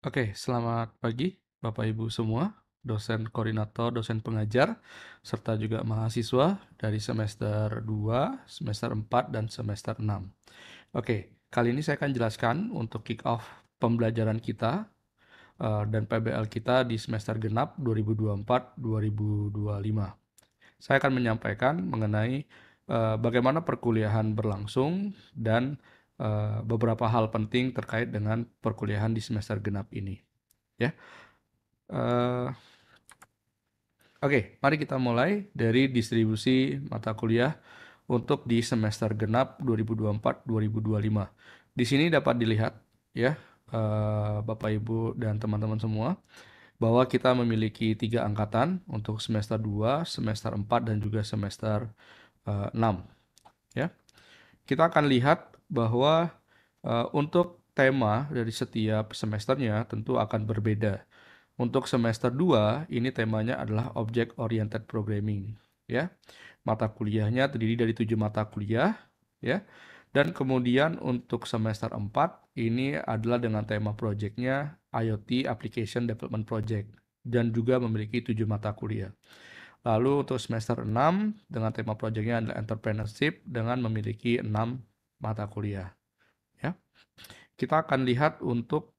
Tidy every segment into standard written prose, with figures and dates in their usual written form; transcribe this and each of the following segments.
Oke, selamat pagi Bapak Ibu semua, dosen koordinator, dosen pengajar, serta juga mahasiswa dari semester 2, semester 4, dan semester 6. Oke, kali ini saya akan jelaskan untuk kick off pembelajaran kita dan PBL kita di semester genap 2024-2025. Saya akan menyampaikan mengenai bagaimana perkuliahan berlangsung dan beberapa hal penting terkait dengan perkuliahan di semester genap ini. Ya, eh, oke, mari kita mulai dari distribusi mata kuliah untuk di semester genap 2024-2025. Di sini dapat dilihat ya, Bapak Ibu dan teman-teman semua, bahwa kita memiliki 3 angkatan untuk semester 2, semester 4, dan juga semester 6. Ya. Kita akan lihat bahwa untuk tema dari setiap semesternya tentu akan berbeda. Untuk semester 2, ini temanya adalah Object Oriented Programming, ya. Mata kuliahnya terdiri dari 7 mata kuliah, ya. Dan kemudian untuk semester 4, ini adalah dengan tema projectnya IoT Application Development Project dan juga memiliki 7 mata kuliah. Lalu untuk semester 6 dengan tema projectnya adalah Entrepreneurship dengan memiliki 6 mata kuliah, ya. Kita akan lihat untuk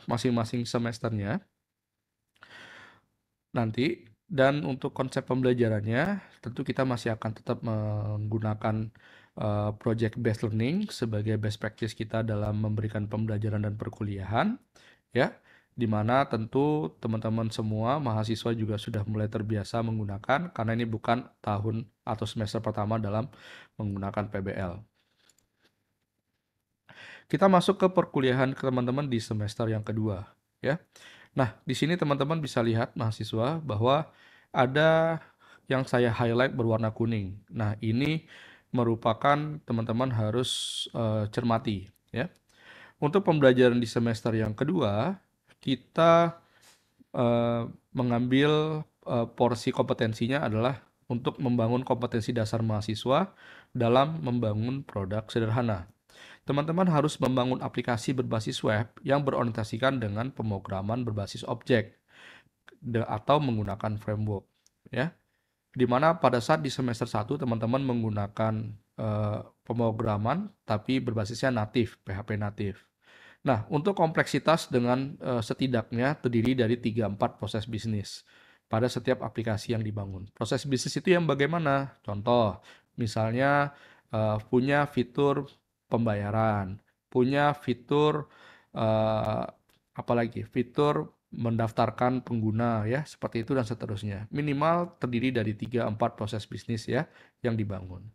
masing-masing semesternya nanti, dan untuk konsep pembelajarannya tentu kita masih akan tetap menggunakan project based learning sebagai best practice kita dalam memberikan pembelajaran dan perkuliahan, ya, di mana tentu teman-teman semua mahasiswa juga sudah mulai terbiasa menggunakan karena ini bukan tahun atau semester pertama dalam menggunakan PBL. Kita masuk ke perkuliahan ke teman-teman di semester yang kedua, ya. Nah, di sini teman-teman bisa lihat mahasiswa bahwa ada yang saya highlight berwarna kuning. Nah, ini merupakan teman-teman harus cermati, ya. Untuk pembelajaran di semester yang kedua, kita mengambil porsi kompetensinya adalah untuk membangun kompetensi dasar mahasiswa dalam membangun produk sederhana. Teman-teman harus membangun aplikasi berbasis web yang berorientasikan dengan pemrograman berbasis objek atau menggunakan framework, ya. Di mana pada saat di semester 1 teman-teman menggunakan pemrograman tapi berbasisnya natif, PHP natif. Nah, untuk kompleksitas dengan setidaknya terdiri dari 3-4 proses bisnis pada setiap aplikasi yang dibangun. Proses bisnis itu yang bagaimana? Contoh, misalnya punya fitur pembayaran, punya fitur eh, apalagi fitur mendaftarkan pengguna, ya, seperti itu dan seterusnya. Minimal terdiri dari 3-4 proses bisnis, ya, yang dibangun.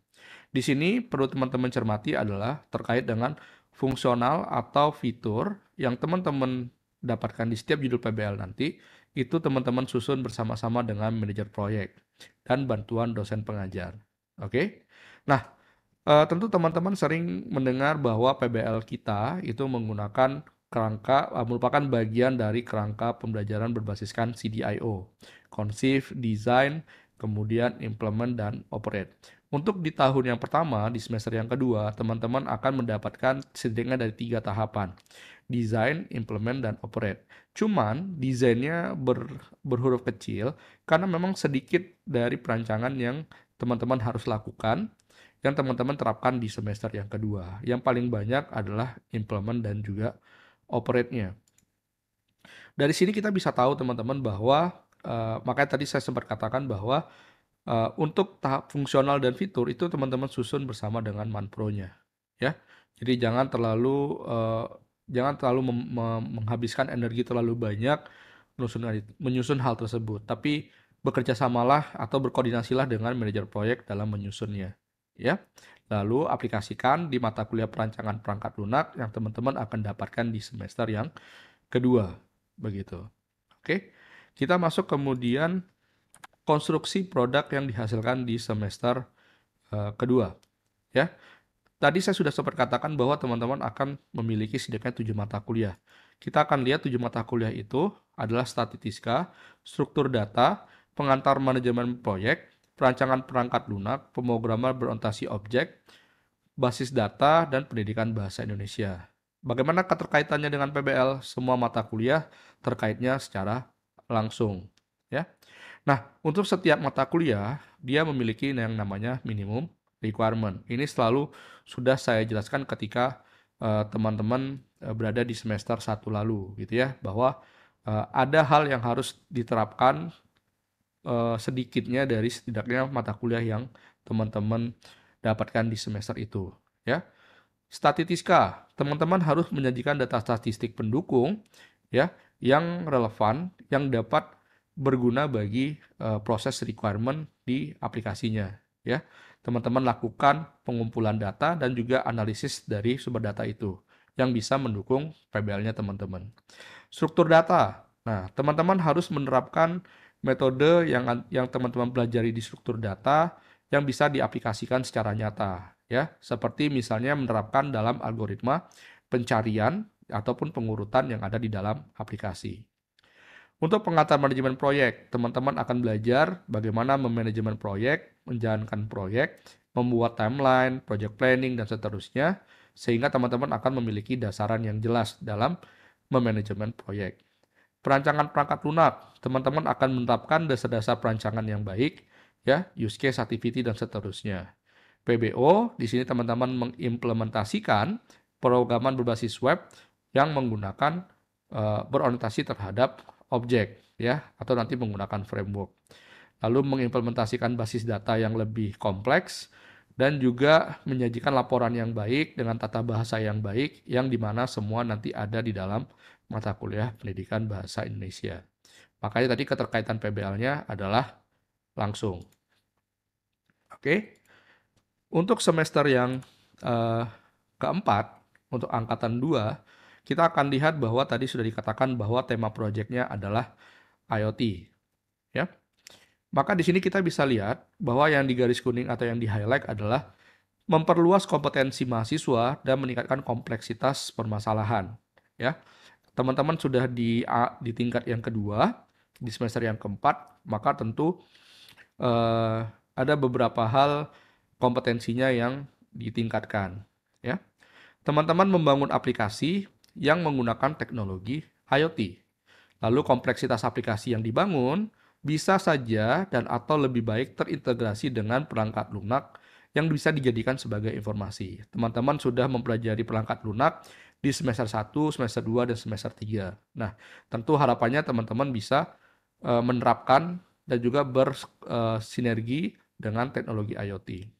Di sini perlu teman-teman cermati adalah terkait dengan fungsional atau fitur yang teman-teman dapatkan di setiap judul PBL nanti, itu teman-teman susun bersama-sama dengan manajer proyek dan bantuan dosen pengajar. Oke? Nah, tentu teman-teman sering mendengar bahwa PBL kita itu menggunakan kerangka, merupakan bagian dari kerangka pembelajaran berbasiskan CDIO, Conceive, Design, kemudian Implement, dan Operate. Untuk di tahun yang pertama, di semester yang kedua, teman-teman akan mendapatkan setidaknya dari 3 tahapan, Design, Implement, dan Operate. Cuman, desainnya berhuruf kecil, karena memang sedikit dari perancangan yang teman-teman harus lakukan, yang teman-teman terapkan di semester yang kedua. Yang paling banyak adalah implement dan juga operate-nya. Dari sini kita bisa tahu teman-teman bahwa makanya tadi saya sempat katakan bahwa untuk tahap fungsional dan fitur itu teman-teman susun bersama dengan manpro-nya, ya. Jadi jangan terlalu menghabiskan energi terlalu banyak menyusun hal tersebut, tapi bekerja samalah atau berkoordinasilah dengan manajer proyek dalam menyusunnya, ya. Lalu aplikasikan di mata kuliah perancangan perangkat lunak yang teman-teman akan dapatkan di semester yang kedua, begitu. Oke, kita masuk kemudian konstruksi produk yang dihasilkan di semester kedua, ya. Tadi saya sudah sempat katakan bahwa teman-teman akan memiliki setidaknya 7 mata kuliah. Kita akan lihat 7 mata kuliah itu adalah statistika, struktur data, pengantar manajemen proyek, perancangan perangkat lunak, pemrograman berorientasi objek, basis data, dan pendidikan bahasa Indonesia. Bagaimana keterkaitannya dengan PBL? Semua mata kuliah terkaitnya secara langsung, ya. Nah, untuk setiap mata kuliah, dia memiliki yang namanya minimum requirement. Ini selalu sudah saya jelaskan ketika teman-teman berada di semester 1 lalu, gitu ya, bahwa ada hal yang harus diterapkan sedikitnya dari setidaknya mata kuliah yang teman-teman dapatkan di semester itu, ya. Statistika, teman-teman harus menyajikan data statistik pendukung ya yang relevan yang dapat berguna bagi proses requirement di aplikasinya ya. Teman-teman lakukan pengumpulan data dan juga analisis dari sumber data itu yang bisa mendukung PBL-nya teman-teman. Struktur data. Nah, teman-teman harus menerapkan metode yang teman-teman pelajari di struktur data yang bisa diaplikasikan secara nyata, ya. Seperti misalnya menerapkan dalam algoritma pencarian ataupun pengurutan yang ada di dalam aplikasi. Untuk pengatur manajemen proyek, teman-teman akan belajar bagaimana memanajemen proyek, menjalankan proyek, membuat timeline, project planning, dan seterusnya, sehingga teman-teman akan memiliki dasaran yang jelas dalam memanajemen proyek. Perancangan perangkat lunak, teman-teman akan menerapkan dasar-dasar perancangan yang baik, ya, use case, activity, dan seterusnya. PBO, di sini teman-teman mengimplementasikan programan berbasis web yang menggunakan berorientasi terhadap objek, ya, atau nanti menggunakan framework. Lalu mengimplementasikan basis data yang lebih kompleks dan juga menyajikan laporan yang baik dengan tata bahasa yang baik yang dimana semua nanti ada di dalam mata kuliah pendidikan bahasa Indonesia. Makanya tadi keterkaitan PBL-nya adalah langsung. Oke. Untuk semester yang keempat, untuk angkatan 2, kita akan lihat bahwa tadi sudah dikatakan bahwa tema proyeknya adalah IoT. Ya. Maka di sini kita bisa lihat bahwa yang di garis kuning atau yang di highlight adalah memperluas kompetensi mahasiswa dan meningkatkan kompleksitas permasalahan. Ya. Teman-teman sudah di tingkat yang kedua, di semester yang keempat, maka tentu ada beberapa hal kompetensinya yang ditingkatkan. Ya. Teman-teman membangun aplikasi yang menggunakan teknologi IoT. Lalu kompleksitas aplikasi yang dibangun bisa saja dan atau lebih baik terintegrasi dengan perangkat lunak yang bisa dijadikan sebagai informasi. Teman-teman sudah mempelajari perangkat lunak di semester 1, semester 2, dan semester 3. Nah, tentu harapannya teman-teman bisa menerapkan dan juga bersinergi dengan teknologi IoT.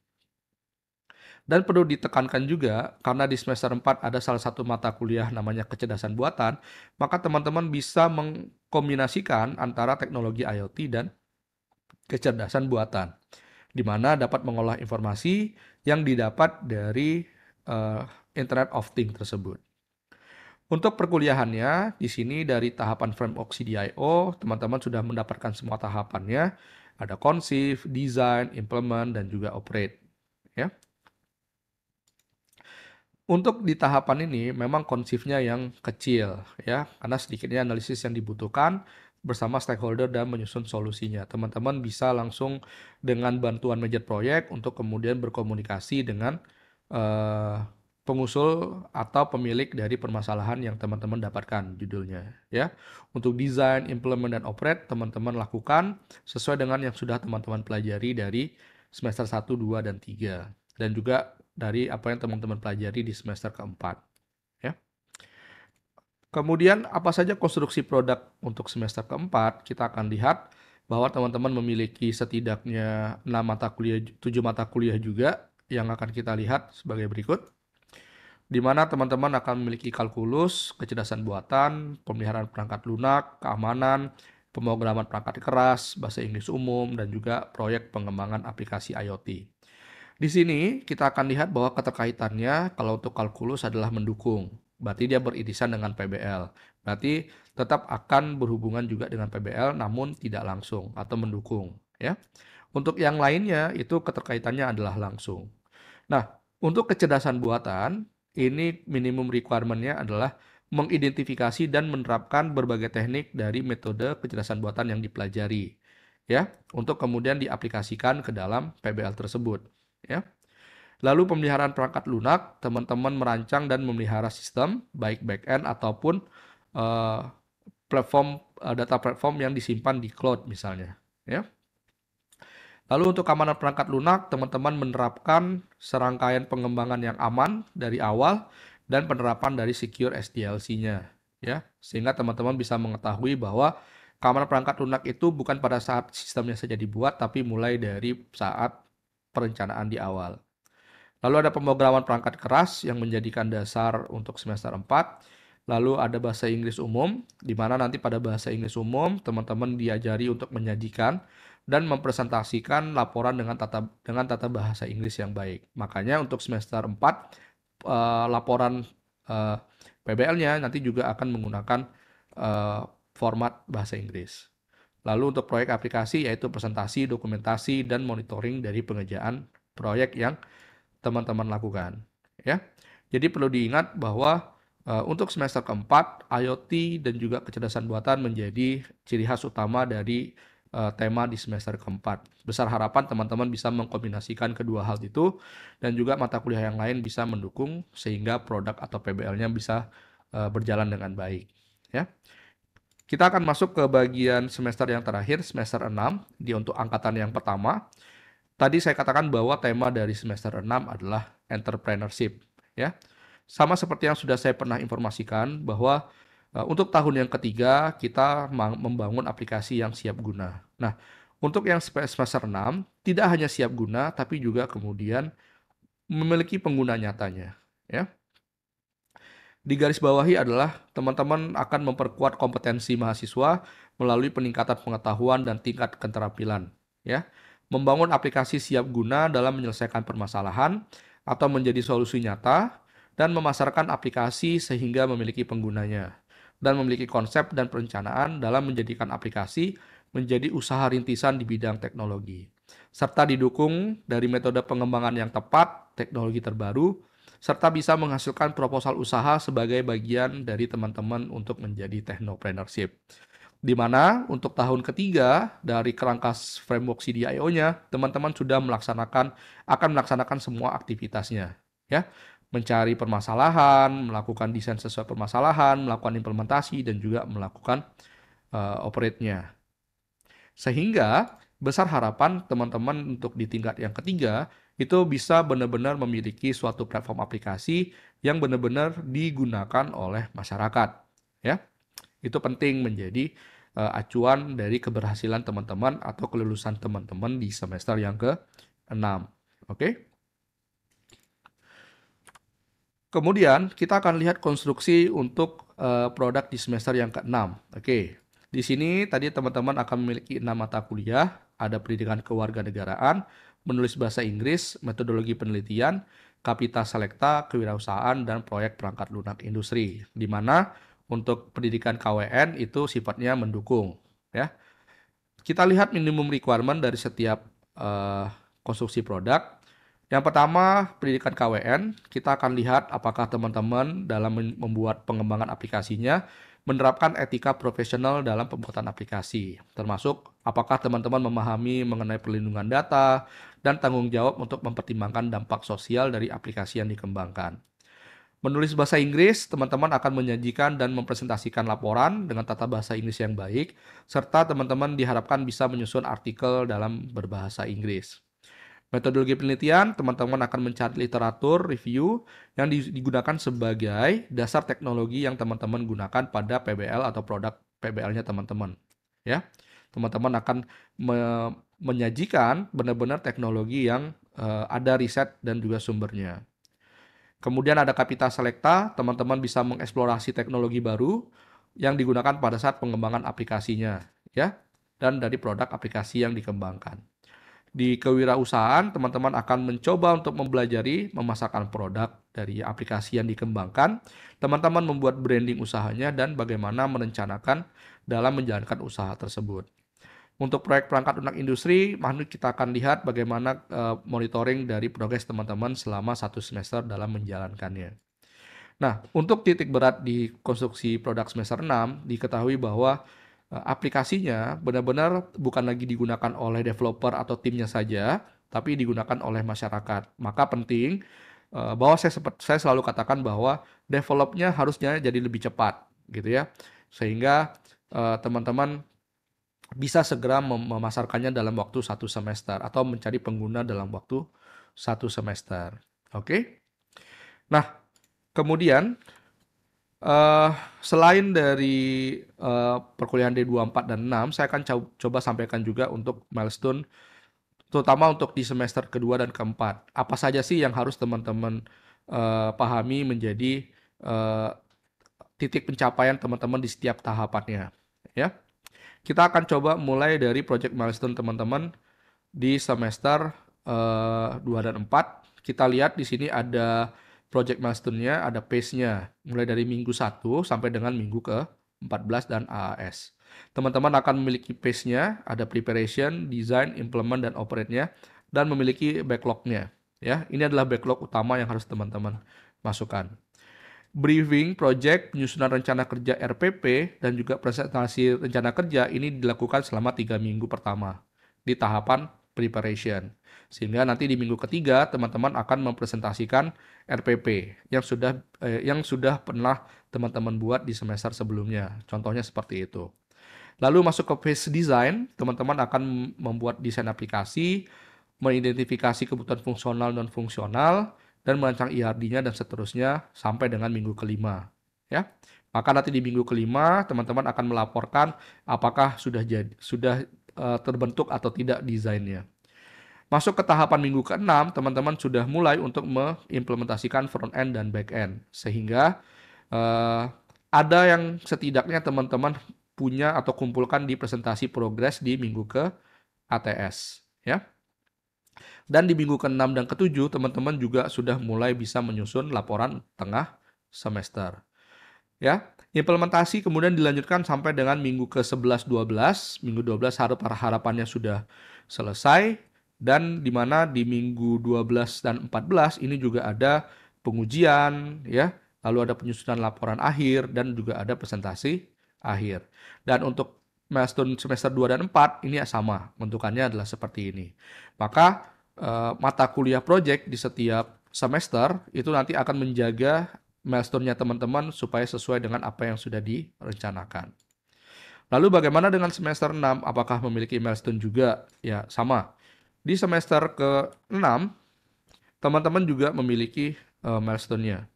Dan perlu ditekankan juga, karena di semester 4 ada salah satu mata kuliah namanya kecerdasan buatan, maka teman-teman bisa mengkombinasikan antara teknologi IoT dan kecerdasan buatan, di mana dapat mengolah informasi yang didapat dari Internet of Things tersebut. Untuk perkuliahannya, di sini dari tahapan framework CDIO, teman-teman sudah mendapatkan semua tahapannya. Ada conceive, design, implement, dan juga operate. Ya. Untuk di tahapan ini memang conceive-nya yang kecil, ya, karena sedikitnya analisis yang dibutuhkan bersama stakeholder dan menyusun solusinya. Teman-teman bisa langsung dengan bantuan manajer proyek untuk kemudian berkomunikasi dengan pengusul atau pemilik dari permasalahan yang teman-teman dapatkan judulnya, ya. Untuk desain, implement, dan operate teman-teman lakukan sesuai dengan yang sudah teman-teman pelajari dari semester 1, 2, dan 3. Dan juga dari apa yang teman-teman pelajari di semester keempat. Ya. Kemudian apa saja konstruksi produk untuk semester keempat, kita akan lihat bahwa teman-teman memiliki setidaknya 6 mata kuliah, 7 mata kuliah juga yang akan kita lihat sebagai berikut. Di mana teman-teman akan memiliki kalkulus, kecerdasan buatan, pemeliharaan perangkat lunak, keamanan, pemrograman perangkat keras, bahasa Inggris umum, dan juga proyek pengembangan aplikasi IoT. Di sini kita akan lihat bahwa keterkaitannya kalau untuk kalkulus adalah mendukung. Berarti dia beririsan dengan PBL. Berarti tetap akan berhubungan juga dengan PBL namun tidak langsung atau mendukung. Ya. Untuk yang lainnya itu keterkaitannya adalah langsung. Nah, untuk kecerdasan buatan, ini minimum requirement-nya adalah mengidentifikasi dan menerapkan berbagai teknik dari metode kecerdasan buatan yang dipelajari. Ya, untuk kemudian diaplikasikan ke dalam PBL tersebut. Ya. Lalu pemeliharaan perangkat lunak, teman-teman merancang dan memelihara sistem, baik back-end ataupun eh, data platform yang disimpan di cloud misalnya. Ya. Lalu untuk keamanan perangkat lunak, teman-teman menerapkan serangkaian pengembangan yang aman dari awal dan penerapan dari secure SDLC-nya, ya, sehingga teman-teman bisa mengetahui bahwa keamanan perangkat lunak itu bukan pada saat sistemnya saja dibuat, tapi mulai dari saat perencanaan di awal. Lalu ada pemrograman perangkat keras yang menjadikan dasar untuk semester 4. Lalu ada bahasa Inggris umum, di mana nanti pada bahasa Inggris umum teman-teman diajari untuk menyajikan dan mempresentasikan laporan dengan tata bahasa Inggris yang baik. Makanya untuk semester 4 laporan PBL-nya nanti juga akan menggunakan format bahasa Inggris. Lalu untuk proyek aplikasi yaitu presentasi, dokumentasi, dan monitoring dari pengerjaan proyek yang teman-teman lakukan. Ya, jadi perlu diingat bahwa untuk semester keempat, IoT dan juga kecerdasan buatan menjadi ciri khas utama dari tema di semester keempat. Besar harapan teman-teman bisa mengkombinasikan kedua hal itu dan juga mata kuliah yang lain bisa mendukung sehingga produk atau PBL-nya bisa berjalan dengan baik. Ya. Kita akan masuk ke bagian semester yang terakhir, semester 6, untuk angkatan yang pertama. Tadi saya katakan bahwa tema dari semester 6 adalah entrepreneurship, ya. Sama seperti yang sudah saya pernah informasikan bahwa untuk tahun yang ketiga kita membangun aplikasi yang siap guna. Nah, untuk yang semester 6 tidak hanya siap guna tapi juga kemudian memiliki pengguna nyatanya, ya. Di garis bawahi adalah teman-teman akan memperkuat kompetensi mahasiswa melalui peningkatan pengetahuan dan tingkat keterampilan, ya. Membangun aplikasi siap guna dalam menyelesaikan permasalahan atau menjadi solusi nyata dan memasarkan aplikasi sehingga memiliki penggunanya dan memiliki konsep dan perencanaan dalam menjadikan aplikasi menjadi usaha rintisan di bidang teknologi serta didukung dari metode pengembangan yang tepat, teknologi terbaru, serta bisa menghasilkan proposal usaha sebagai bagian dari teman-teman untuk menjadi technopreneurship. Di mana untuk tahun ketiga dari kerangka framework CDIO-nya, teman-teman sudah akan melaksanakan semua aktivitasnya, ya, mencari permasalahan, melakukan desain sesuai permasalahan, melakukan implementasi dan juga melakukan operate-nya. Sehingga besar harapan teman-teman untuk di tingkat yang ketiga itu bisa benar-benar memiliki suatu platform aplikasi yang benar-benar digunakan oleh masyarakat. Ya, itu penting menjadi acuan dari keberhasilan teman-teman atau kelulusan teman-teman di semester yang ke-6. Oke. Kemudian kita akan lihat konstruksi untuk produk di semester yang ke-6. Oke. Di sini tadi teman-teman akan memiliki 6 mata kuliah, ada pendidikan kewarganegaraan, menulis bahasa Inggris, metodologi penelitian, kapita selekta, kewirausahaan, dan proyek perangkat lunak industri. Di mana untuk pendidikan KWN itu sifatnya mendukung. Ya. Kita lihat minimum requirement dari setiap konstruksi produk. Yang pertama, pendidikan KWN, kita akan lihat apakah teman-teman dalam membuat pengembangan aplikasinya menerapkan etika profesional dalam pembuatan aplikasi, termasuk apakah teman-teman memahami mengenai perlindungan data dan tanggung jawab untuk mempertimbangkan dampak sosial dari aplikasi yang dikembangkan. Menulis bahasa Inggris, teman-teman akan menyajikan dan mempresentasikan laporan dengan tata bahasa Inggris yang baik, serta teman-teman diharapkan bisa menyusun artikel dalam berbahasa Inggris. Metodologi penelitian, teman-teman akan mencari literatur review yang digunakan sebagai dasar teknologi yang teman-teman gunakan pada PBL atau produk PBL-nya teman-teman. Ya, teman-teman akan menyajikan benar-benar teknologi yang ada riset dan juga sumbernya. Kemudian ada kapita selekta, teman-teman bisa mengeksplorasi teknologi baru yang digunakan pada saat pengembangan aplikasinya, ya, dan dari produk aplikasi yang dikembangkan. Di kewirausahaan, teman-teman akan mencoba untuk mempelajari memasarkan produk dari aplikasi yang dikembangkan. Teman-teman membuat branding usahanya dan bagaimana merencanakan dalam menjalankan usaha tersebut. Untuk proyek perangkat lunak industri, kita akan lihat bagaimana monitoring dari progres teman-teman selama 1 semester dalam menjalankannya. Nah, untuk titik berat di konstruksi produk semester 6, diketahui bahwa aplikasinya benar-benar bukan lagi digunakan oleh developer atau timnya saja, tapi digunakan oleh masyarakat. Maka penting bahwa saya selalu katakan bahwa developnya harusnya jadi lebih cepat, gitu ya, sehingga teman-teman bisa segera memasarkannya dalam waktu 1 semester atau mencari pengguna dalam waktu 1 semester. Oke? Nah, kemudian selain dari perkuliahan D24 dan 6, saya akan coba sampaikan juga untuk milestone, terutama untuk di semester kedua dan keempat. Apa saja sih yang harus teman-teman pahami menjadi titik pencapaian teman-teman di setiap tahapannya, ya. Kita akan coba mulai dari project milestone teman-teman di semester 2 dan 4. Kita lihat di sini ada project milestone-nya, ada pace-nya, mulai dari minggu 1 sampai dengan minggu ke-14 dan AAS. Teman-teman akan memiliki pace-nya, ada preparation, design, implement, dan operate-nya, dan memiliki backlog-nya. Ya, ini adalah backlog utama yang harus teman-teman masukkan. Briefing, project, penyusunan rencana kerja RPP, dan juga presentasi rencana kerja ini dilakukan selama 3 minggu pertama di tahapan preparation. Sehingga nanti di minggu ketiga teman-teman akan mempresentasikan RPP yang sudah pernah teman-teman buat di semester sebelumnya. Contohnya seperti itu. Lalu masuk ke phase design, teman-teman akan membuat desain aplikasi, mengidentifikasi kebutuhan fungsional dan non-fungsional, dan merancang IRD-nya dan seterusnya sampai dengan minggu kelima. Ya, maka nanti di minggu kelima teman-teman akan melaporkan apakah sudah terbentuk atau tidak desainnya. Masuk ke tahapan minggu ke-6, teman-teman sudah mulai untuk mengimplementasikan front end dan back end, sehingga ada yang setidaknya teman-teman punya atau kumpulkan di presentasi progres di minggu ke ATS, ya. Dan di minggu ke-6 dan ke-7, teman-teman juga sudah mulai bisa menyusun laporan tengah semester. Ya, implementasi kemudian dilanjutkan sampai dengan minggu ke-11, 12. Minggu 12 harapannya sudah selesai, dan di mana di minggu 12 dan 14 ini juga ada pengujian, ya, lalu ada penyusunan laporan akhir, dan juga ada presentasi akhir. Dan untuk milestone semester 2 dan 4 ini sama, bentukannya adalah seperti ini. Maka mata kuliah project di setiap semester itu nanti akan menjaga milestone-nya teman-teman supaya sesuai dengan apa yang sudah direncanakan. Lalu bagaimana dengan semester 6? Apakah memiliki milestone juga? Ya, sama. Di semester ke-6, teman-teman juga memiliki milestone-nya.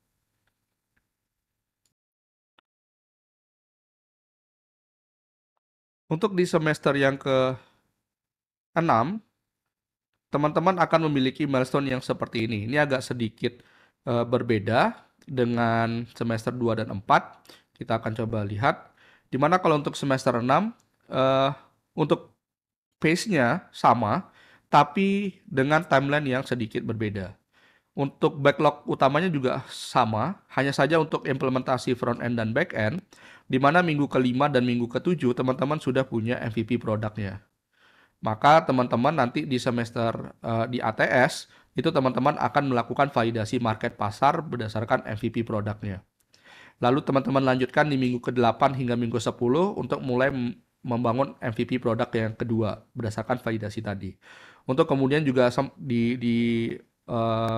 Untuk di semester yang ke-6, teman-teman akan memiliki milestone yang seperti ini. Ini agak sedikit berbeda dengan semester 2 dan 4. Kita akan coba lihat. Dimana kalau untuk semester 6, untuk pace-nya sama, tapi dengan timeline yang sedikit berbeda. Untuk backlog utamanya juga sama, hanya saja untuk implementasi front end dan back end, di mana minggu ke-5 dan minggu ke-7 teman-teman sudah punya MVP produknya. Maka teman-teman nanti di semester di ATS itu teman-teman akan melakukan validasi market pasar berdasarkan MVP produknya. Lalu teman-teman lanjutkan di minggu ke-8 hingga minggu 10 untuk mulai membangun MVP produk yang kedua berdasarkan validasi tadi. Untuk kemudian juga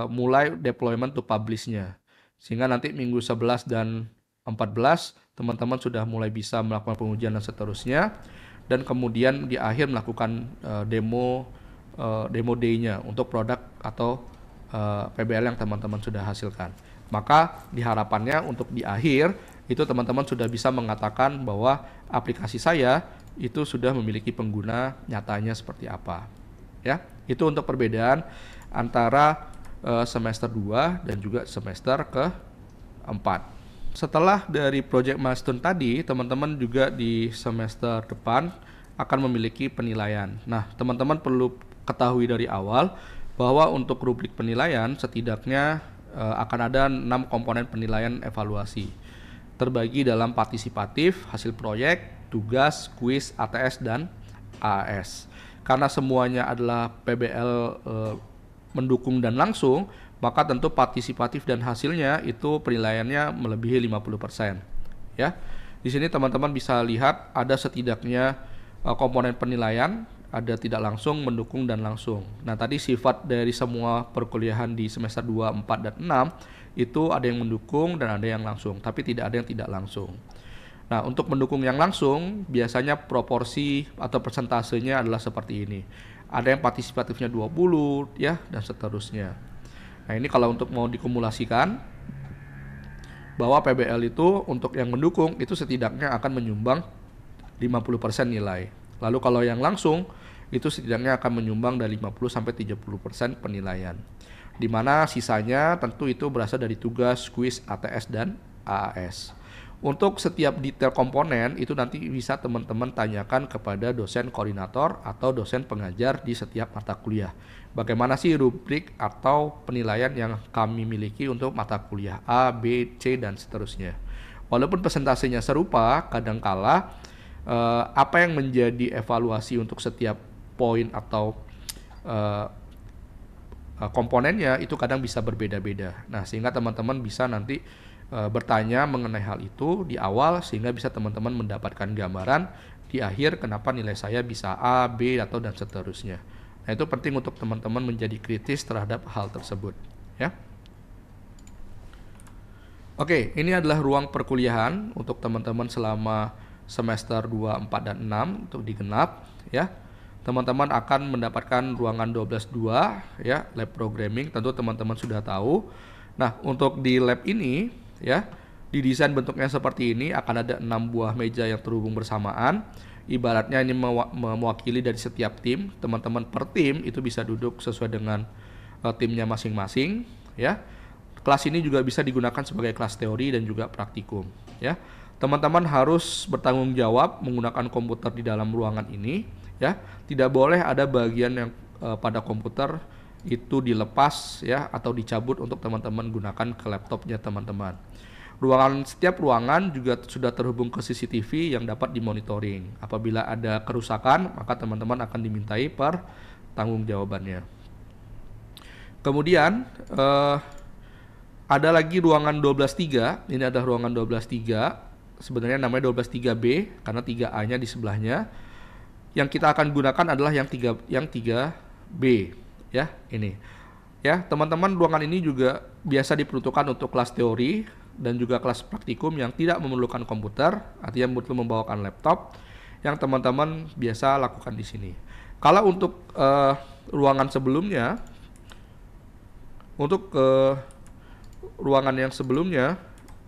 mulai deployment to publish-nya. Sehingga nanti minggu 11 dan 14 teman-teman sudah mulai bisa melakukan pengujian dan seterusnya. Dan kemudian di akhir melakukan demo day-nya untuk produk atau PBL yang teman-teman sudah hasilkan. Maka diharapannya untuk di akhir itu teman-teman sudah bisa mengatakan bahwa aplikasi saya itu sudah memiliki pengguna nyatanya seperti apa. Ya, itu untuk perbedaan antara semester 2 dan juga semester ke-4. Setelah dari project milestone tadi, teman-teman juga di semester depan akan memiliki penilaian. Nah, teman-teman perlu ketahui dari awal bahwa untuk rubrik penilaian setidaknya akan ada 6 komponen penilaian evaluasi. Terbagi dalam partisipatif, hasil proyek, tugas, kuis, ATS, dan AAS. Karena semuanya adalah PBL mendukung dan langsung, maka tentu partisipatif dan hasilnya itu penilaiannya melebihi 50%. Ya. Di sini teman-teman bisa lihat ada setidaknya komponen penilaian ada tidak langsung, mendukung, dan langsung. Nah, tadi sifat dari semua perkuliahan di semester 2, 4, dan 6 itu ada yang mendukung dan ada yang langsung, tapi tidak ada yang tidak langsung. Nah, untuk mendukung yang langsung, biasanya proporsi atau persentasenya adalah seperti ini. Ada yang partisipatifnya 20, ya, dan seterusnya. Nah, ini kalau untuk mau dikumulasikan, bahwa PBL itu untuk yang mendukung itu setidaknya akan menyumbang 50% nilai. Lalu kalau yang langsung itu setidaknya akan menyumbang dari 50-30% penilaian. Di mana sisanya tentu itu berasal dari tugas, kuis, ATS, dan AAS. Untuk setiap detail komponen itu nanti bisa teman-teman tanyakan kepada dosen koordinator atau dosen pengajar di setiap mata kuliah. Bagaimana sih rubrik atau penilaian yang kami miliki untuk mata kuliah A, B, C, dan seterusnya. Walaupun persentasenya serupa, kadangkala apa yang menjadi evaluasi untuk setiap poin atau komponennya itu kadang bisa berbeda-beda. Nah, sehingga teman-teman bisa nanti bertanya mengenai hal itu di awal sehingga bisa teman-teman mendapatkan gambaran di akhir kenapa nilai saya bisa A, B, atau dan seterusnya. Nah, itu penting untuk teman-teman menjadi kritis terhadap hal tersebut, ya. Oke, ini adalah ruang perkuliahan untuk teman-teman selama semester 2, 4, dan 6 untuk digenap, ya. Teman-teman akan mendapatkan ruangan 12.2, ya, lab programming, tentu teman-teman sudah tahu. Nah, untuk di lab ini, ya, didesain bentuknya seperti ini, akan ada 6 buah meja yang terhubung bersamaan. Ibaratnya ini mewakili dari setiap tim, teman-teman per tim itu bisa duduk sesuai dengan timnya masing-masing, ya. Kelas ini juga bisa digunakan sebagai kelas teori dan juga praktikum, ya. Teman-teman harus bertanggung jawab menggunakan komputer di dalam ruangan ini, ya. Tidak boleh ada bagian yang pada komputer itu dilepas, ya, atau dicabut untuk teman-teman gunakan ke laptopnya teman-teman. Setiap ruangan juga sudah terhubung ke CCTV yang dapat dimonitoring. Apabila ada kerusakan, maka teman-teman akan dimintai pertanggungjawabannya. Kemudian ada lagi ruangan 12.3. Ini ada ruangan 12.3. Sebenarnya namanya 12.3B karena 3A-nya di sebelahnya. Yang kita akan gunakan adalah yang 3B, ya, ini. Ya, teman-teman, ruangan ini juga biasa diperuntukkan untuk kelas teori dan juga kelas praktikum yang tidak memerlukan komputer, artinya perlu membawakan laptop yang teman-teman biasa lakukan di sini. Kalau untuk ruangan sebelumnya, untuk ruangan yang sebelumnya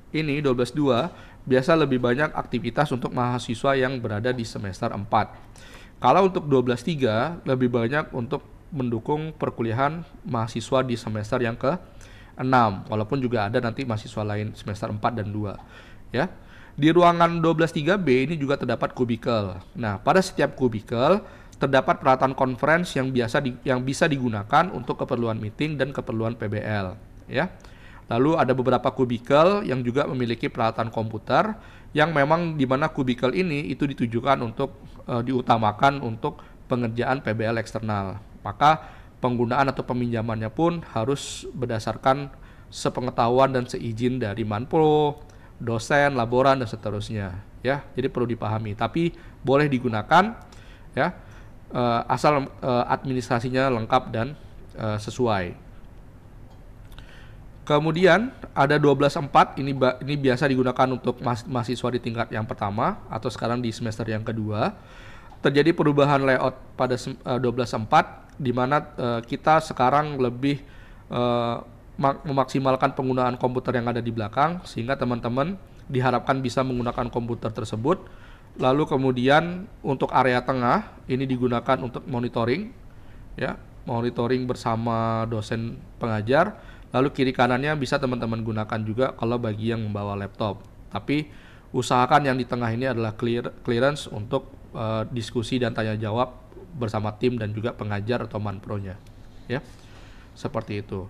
ini 12.2 biasa lebih banyak aktivitas untuk mahasiswa yang berada di semester 4. Kalau untuk 12.3 lebih banyak untuk mendukung perkuliahan mahasiswa di semester yang ke-6, walaupun juga ada nanti mahasiswa lain semester 4 dan 2, ya. Di ruangan 12.3B ini juga terdapat kubikel. Nah, pada setiap kubikel terdapat peralatan conference yang bisa digunakan untuk keperluan meeting dan keperluan PBL, ya. Lalu ada beberapa kubikel yang juga memiliki peralatan komputer yang memang di mana kubikel ini itu ditujukan untuk diutamakan untuk pengerjaan PBL eksternal. Maka penggunaan atau peminjamannya pun harus berdasarkan sepengetahuan dan seizin dari manpro, dosen, laboran, dan seterusnya, ya. Jadi perlu dipahami, tapi boleh digunakan, ya, asal administrasinya lengkap dan sesuai. Kemudian ada 12.4, ini biasa digunakan untuk mahasiswa di tingkat yang pertama atau sekarang di semester yang kedua. Terjadi perubahan layout pada 12.4 di mana kita sekarang lebih memaksimalkan penggunaan komputer yang ada di belakang sehingga teman-teman diharapkan bisa menggunakan komputer tersebut. Lalu kemudian untuk area tengah ini digunakan untuk monitoring, ya, monitoring bersama dosen pengajar. Lalu kiri kanannya bisa teman-teman gunakan juga kalau bagi yang membawa laptop. Tapi usahakan yang di tengah ini adalah clearance untuk diskusi dan tanya jawab bersama tim dan juga pengajar atau manpronya, ya. Seperti itu.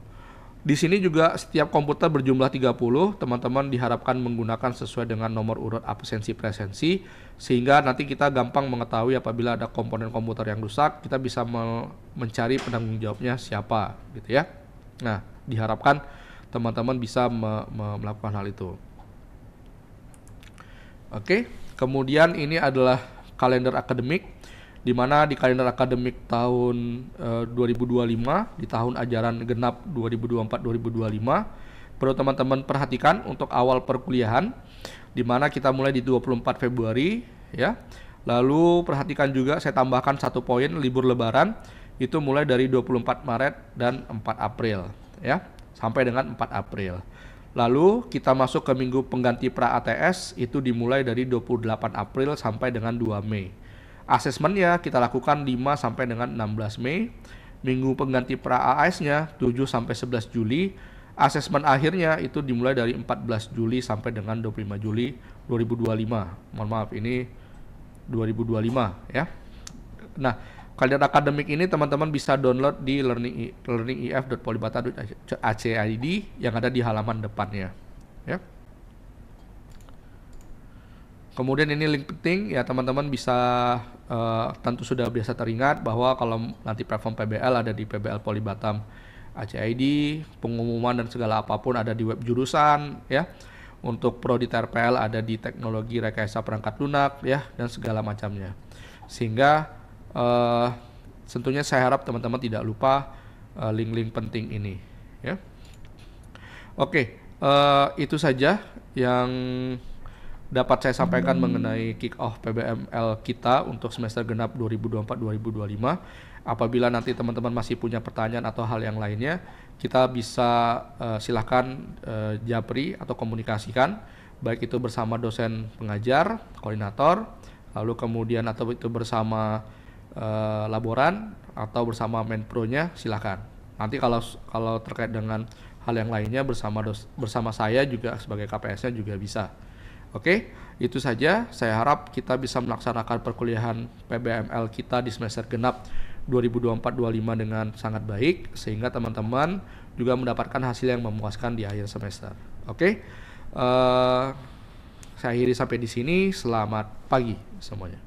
Di sini juga setiap komputer berjumlah 30, teman-teman diharapkan menggunakan sesuai dengan nomor urut absensi presensi sehingga nanti kita gampang mengetahui apabila ada komponen komputer yang rusak, kita bisa mencari penanggung jawabnya siapa, gitu ya. Nah, diharapkan teman-teman bisa melakukan hal itu. Oke, kemudian ini adalah kalender akademik. di mana di kalender akademik tahun 2025, di tahun ajaran genap 2024-2025, perlu teman-teman perhatikan untuk awal perkuliahan, di mana kita mulai di 24 Februari, ya. Lalu perhatikan juga saya tambahkan satu poin, libur lebaran itu mulai dari 24 Maret dan 4 April, ya, sampai dengan 4 April. Lalu kita masuk ke minggu pengganti pra ATS, itu dimulai dari 28 April sampai dengan 2 Mei. Asesmennya kita lakukan 5 sampai dengan 16 Mei. Minggu pengganti pra AAS-nya 7 sampai 11 Juli. Asesmen akhirnya itu dimulai dari 14 Juli sampai dengan 25 Juli 2025. Mohon maaf, ini 2025 ya. Nah, kalender akademik ini teman-teman bisa download di learningef.polibata.ac.id yang ada di halaman depannya ya. Kemudian ini link penting ya, teman-teman bisa tentu sudah biasa teringat bahwa kalau nanti platform PBL ada di PBL Polibatam ACID, pengumuman dan segala apapun ada di web jurusan ya. Untuk prodi TRPL ada di teknologi rekayasa perangkat lunak ya, dan segala macamnya. Sehingga tentunya saya harap teman-teman tidak lupa link-link penting ini ya. Oke, itu saja yang dapat saya sampaikan mengenai kick off PBML kita untuk semester genap 2024-2025. Apabila nanti teman-teman masih punya pertanyaan atau hal yang lainnya, kita bisa silahkan japri atau komunikasikan, baik itu bersama dosen pengajar, koordinator, lalu kemudian atau itu bersama laboran atau bersama menpronya, silahkan. Nanti kalau terkait dengan hal yang lainnya bersama saya juga sebagai KPS-nya juga bisa. Oke, itu saja. Saya harap kita bisa melaksanakan perkuliahan PBML kita di semester genap 2024-25 dengan sangat baik, sehingga teman-teman juga mendapatkan hasil yang memuaskan di akhir semester. Oke, saya akhiri sampai di sini. Selamat pagi semuanya.